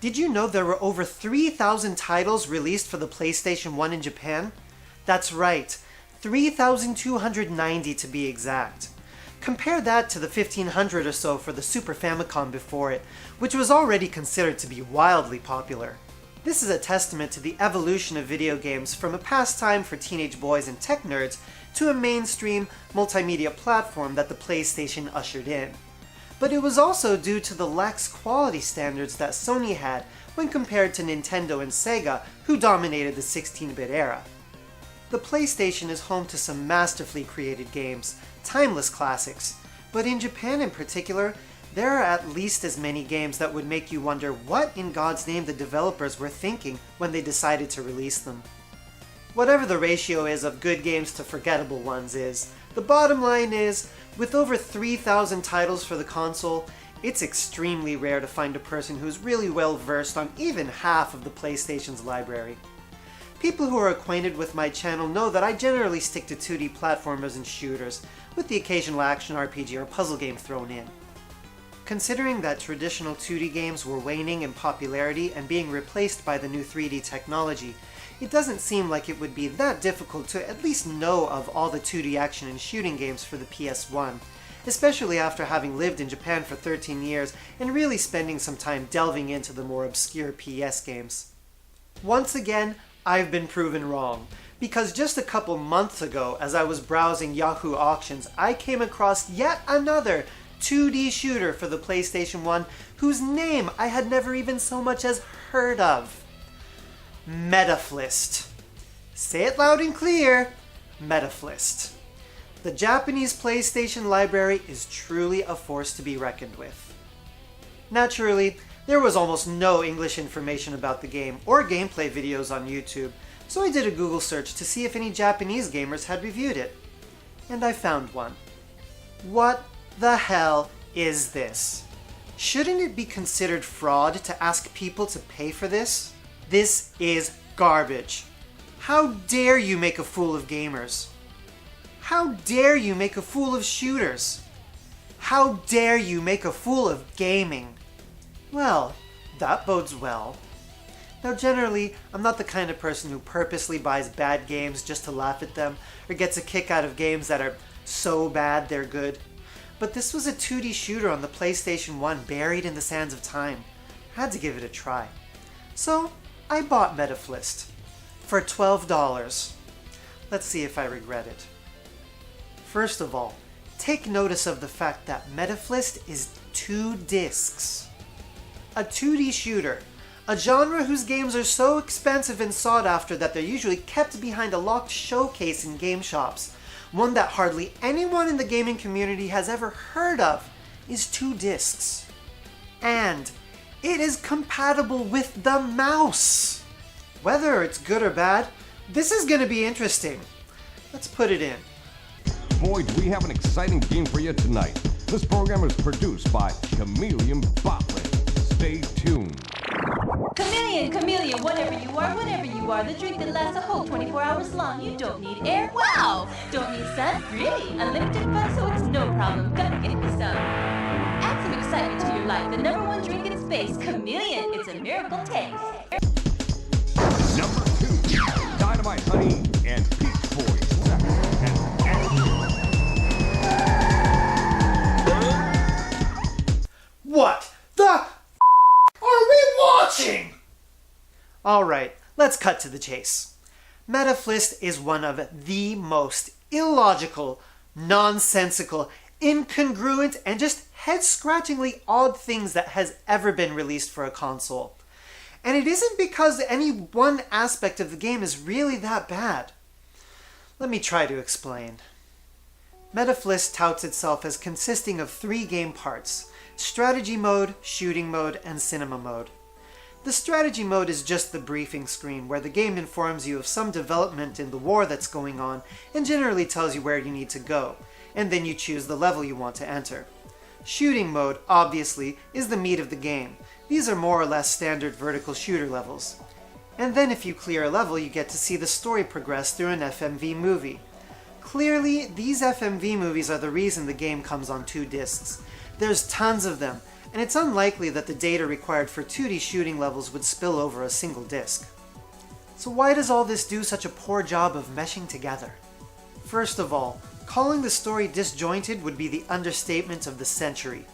Did you know there were over 3,000 titles released for the PlayStation 1 in Japan? That's right, 3,290 to be exact. Compare that to the 1,500 or so for the Super Famicom before it, which was already considered to be wildly popular. This is a testament to the evolution of video games from a pastime for teenage boys and tech nerds to a mainstream multimedia platform that the PlayStation ushered in. But it was also due to the lax quality standards that Sony had when compared to Nintendo and Sega, who dominated the 16-bit era. The PlayStation is home to some masterfully created games, timeless classics, but in Japan in particular, there are at least as many games that would make you wonder what in God's name the developers were thinking when they decided to release them. Whatever the ratio is of good games to forgettable ones is, the bottom line is, with over 3,000 titles for the console, it's extremely rare to find a person who's really well versed on even half of the PlayStation's library. People who are acquainted with my channel know that I generally stick to 2D platformers and shooters, with the occasional action RPG or puzzle game thrown in. Considering that traditional 2D games were waning in popularity and being replaced by the new 3D technology, it doesn't seem like it would be that difficult to at least know of all the 2D action and shooting games for the PS1, especially after having lived in Japan for 13 years and really spending some time delving into the more obscure PS games. Once again, I've been proven wrong, because just a couple months ago, as I was browsing Yahoo Auctions, I came across yet another 2D shooter for the PlayStation 1 whose name I had never even so much as heard of. Metaphlist. Say it loud and clear, Metaphlist. The Japanese PlayStation library is truly a force to be reckoned with. Naturally, there was almost no English information about the game or gameplay videos on YouTube, so I did a Google search to see if any Japanese gamers had reviewed it. And I found one. What the hell is this? Shouldn't it be considered fraud to ask people to pay for this? This is garbage. How dare you make a fool of gamers? How dare you make a fool of shooters? How dare you make a fool of gaming? Well, that bodes well. Now generally, I'm not the kind of person who purposely buys bad games just to laugh at them, or gets a kick out of games that are so bad they're good. But this was a 2D shooter on the PlayStation 1 buried in the sands of time. I had to give it a try. So, I bought Metaphlist for $12. Let's see if I regret it. First of all, take notice of the fact that Metaphlist is 2 discs. A 2D shooter, a genre whose games are so expensive and sought after that they're usually kept behind a locked showcase in game shops, one that hardly anyone in the gaming community has ever heard of, is 2 discs. And it is compatible with the mouse. Whether it's good or bad, this is going to be interesting. Let's put it in. Boy, do we have an exciting game for you tonight. This program is produced by Chameleon Botlin. Stay tuned. Chameleon, whatever you are, the drink that lasts a whole 24 hours long. You don't need air, wow! Don't need sun, really. Unlimited fun, so it's no problem. Gotta get me some. Add some excitement to your life. The #1 drink in space, Chameleon. It's a miracle taste. Number 2, Dynamite Honey and Peach Boys. What the are we watching? Alright, let's cut to the chase. Metaphlist is one of the most illogical, nonsensical, incongruent, and just head-scratchingly odd things that has ever been released for a console. And it isn't because any one aspect of the game is really that bad. Let me try to explain. Metaphlist touts itself as consisting of 3 game parts: strategy mode, shooting mode, and cinema mode. The strategy mode is just the briefing screen where the game informs you of some development in the war that's going on and generally tells you where you need to go, and then you choose the level you want to enter. Shooting mode, obviously, is the meat of the game. These are more or less standard vertical shooter levels. And then if you clear a level, you get to see the story progress through an FMV movie. Clearly, these FMV movies are the reason the game comes on 2 discs. There's tons of them, and it's unlikely that the data required for 2D shooting levels would spill over a single disc. So why does all this do such a poor job of meshing together? First of all, calling the story disjointed would be the understatement of the century.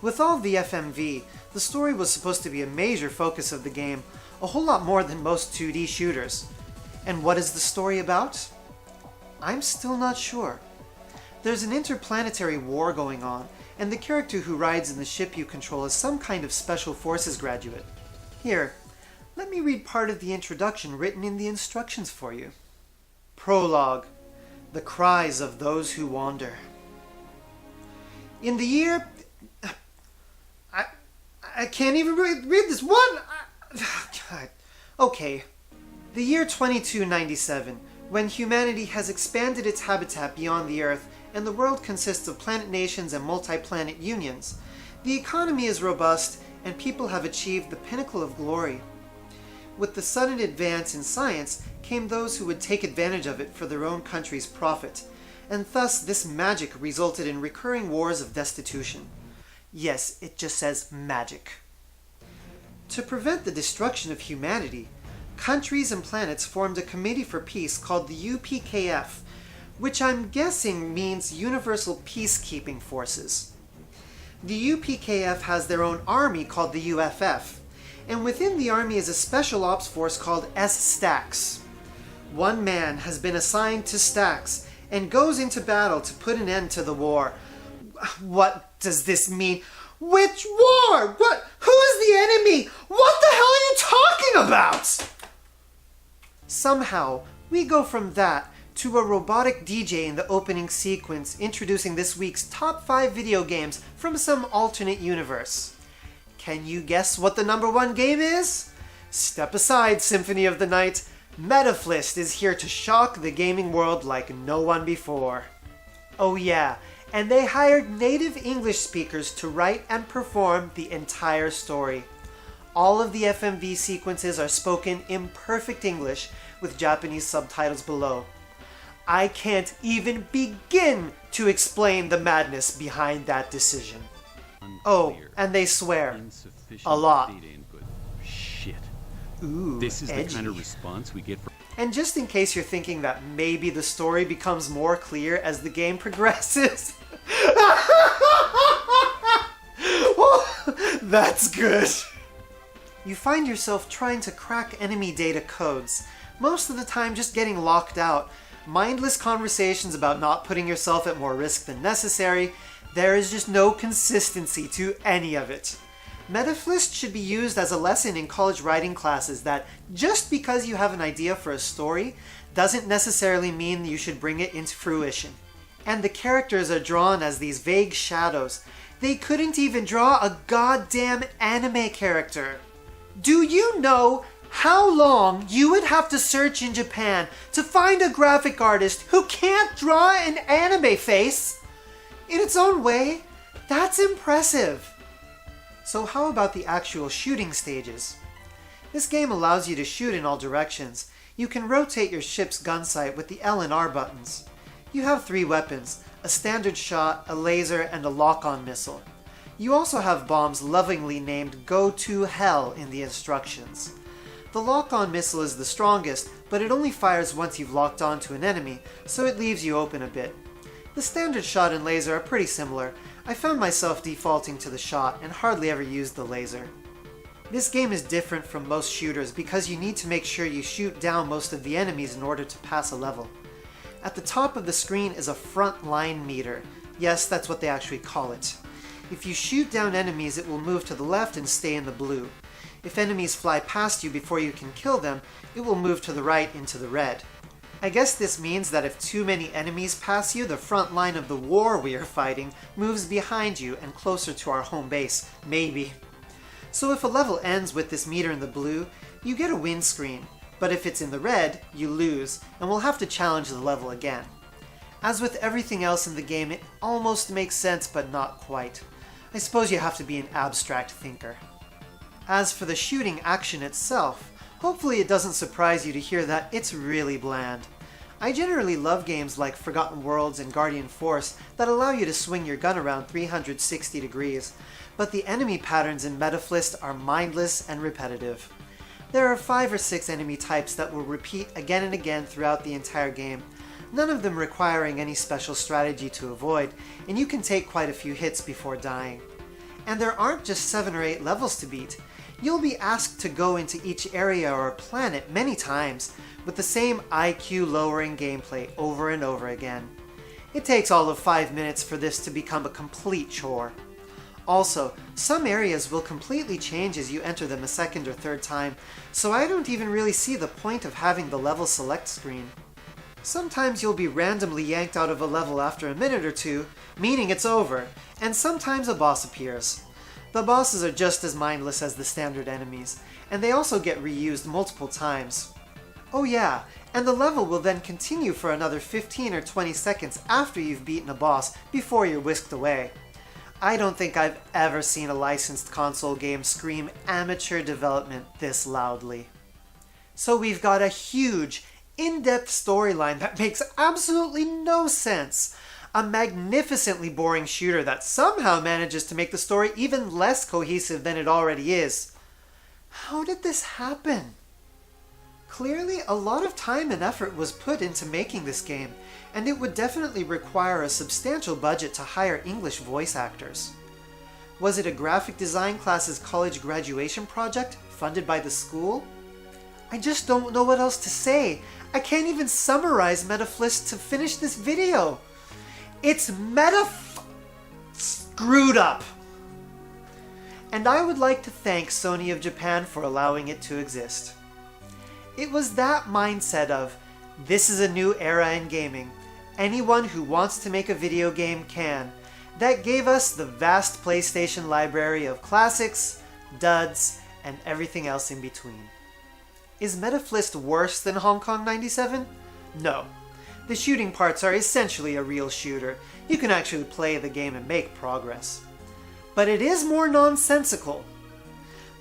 With all the FMV, the story was supposed to be a major focus of the game, a whole lot more than most 2D shooters. And what is the story about? I'm still not sure. There's an interplanetary war going on, and the character who rides in the ship you control is some kind of special forces graduate. Here, let me read part of the introduction written in the instructions for you. Prologue. The cries of those who wander. In the year... I can't even read this. What? God. Okay. The year 2297, when humanity has expanded its habitat beyond the Earth and the world consists of planet nations and multi-planet unions, the economy is robust and people have achieved the pinnacle of glory. With the sudden advance in science came those who would take advantage of it for their own country's profit, and thus this magic resulted in recurring wars of destitution. Yes, it just says magic. To prevent the destruction of humanity, countries and planets formed a committee for peace called the UPKF, which I'm guessing means Universal Peacekeeping Forces. The UPKF has their own army called the UFF, and within the army is a special ops force called S-Stacks. One man has been assigned to Stacks and goes into battle to put an end to the war. What does this mean? Which war? What? Who is the enemy? What the hell are you talking about? Somehow, we go from that to a robotic DJ in the opening sequence introducing this week's top 5 video games from some alternate universe. Can you guess what the #1 game is? Step aside, Symphony of the Night. Metaphlist is here to shock the gaming world like no one before. Oh yeah, and they hired native English speakers to write and perform the entire story. All of the FMV sequences are spoken in perfect English with Japanese subtitles below. I can't even begin to explain the madness behind that decision. Oh, and they swear. A lot. Shit. Ooh, this is edgy. the kind of response we get from... And just in case you're thinking that maybe the story becomes more clear as the game progresses... That's good. You find yourself trying to crack enemy data codes, most of the time just getting locked out, mindless conversations about not putting yourself at more risk than necessary. There is just no consistency to any of it. Metaphlist should be used as a lesson in college writing classes that just because you have an idea for a story doesn't necessarily mean you should bring it into fruition. And the characters are drawn as these vague shadows. They couldn't even draw a goddamn anime character. Do you know how long you would have to search in Japan to find a graphic artist who can't draw an anime face? In its own way, that's impressive. So how about the actual shooting stages? This game allows you to shoot in all directions. You can rotate your ship's gun sight with the L and R buttons. You have 3 weapons, a standard shot, a laser, and a lock-on missile. You also have bombs lovingly named Go to Hell in the instructions. The lock-on missile is the strongest, but it only fires once you've locked onto an enemy, so it leaves you open a bit. The standard shot and laser are pretty similar. I found myself defaulting to the shot and hardly ever used the laser. This game is different from most shooters because you need to make sure you shoot down most of the enemies in order to pass a level. At the top of the screen is a Frontline Meter. Yes, that's what they actually call it. If you shoot down enemies, it will move to the left and stay in the blue. If enemies fly past you before you can kill them, it will move to the right into the red. I guess this means that if too many enemies pass you, the front line of the war we are fighting moves behind you and closer to our home base, maybe. So if a level ends with this meter in the blue, you get a win screen. But if it's in the red, you lose, and we'll have to challenge the level again. As with everything else in the game, it almost makes sense, but not quite. I suppose you have to be an abstract thinker. As for the shooting action itself, hopefully it doesn't surprise you to hear that it's really bland. I generally love games like Forgotten Worlds and Guardian Force that allow you to swing your gun around 360 degrees, but the enemy patterns in Metaphlist are mindless and repetitive. There are 5 or 6 enemy types that will repeat again and again throughout the entire game, none of them requiring any special strategy to avoid, and you can take quite a few hits before dying. And there aren't just 7 or 8 levels to beat. You'll be asked to go into each area or planet many times, with the same IQ lowering gameplay over and over again. It takes all of 5 minutes for this to become a complete chore. Also, some areas will completely change as you enter them a second or third time, so I don't even really see the point of having the level select screen. Sometimes you'll be randomly yanked out of a level after a minute or two, meaning it's over, and sometimes a boss appears. The bosses are just as mindless as the standard enemies, and they also get reused multiple times. Oh yeah, and the level will then continue for another 15 or 20 seconds after you've beaten a boss before you're whisked away. I don't think I've ever seen a licensed console game scream amateur development this loudly. So we've got a huge, in-depth storyline that makes absolutely no sense. A magnificently boring shooter that somehow manages to make the story even less cohesive than it already is. How did this happen? Clearly, a lot of time and effort was put into making this game, and it would definitely require a substantial budget to hire English voice actors. Was it a graphic design class's college graduation project funded by the school? I just don't know what else to say. I can't even summarize Metaphlist to finish this video. It's screwed up. And I would like to thank Sony of Japan for allowing it to exist. It was that mindset of, this is a new era in gaming. Anyone who wants to make a video game can. That gave us the vast PlayStation library of classics, duds, and everything else in between. Is Metaphlist worse than Hong Kong 97? No. The shooting parts are essentially a real shooter. You can actually play the game and make progress. But it is more nonsensical.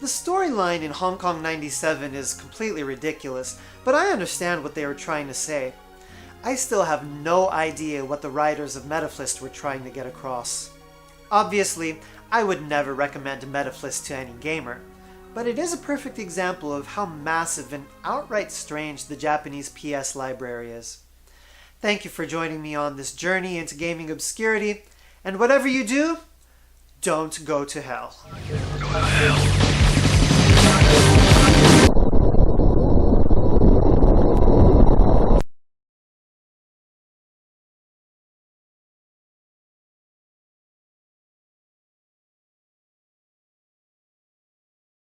The storyline in Hong Kong 97 is completely ridiculous, but I understand what they were trying to say. I still have no idea what the writers of Metaphlist were trying to get across. Obviously, I would never recommend Metaphlist to any gamer, but it is a perfect example of how massive and outright strange the Japanese PS library is. Thank you for joining me on this journey into gaming obscurity, and whatever you do, don't go to hell.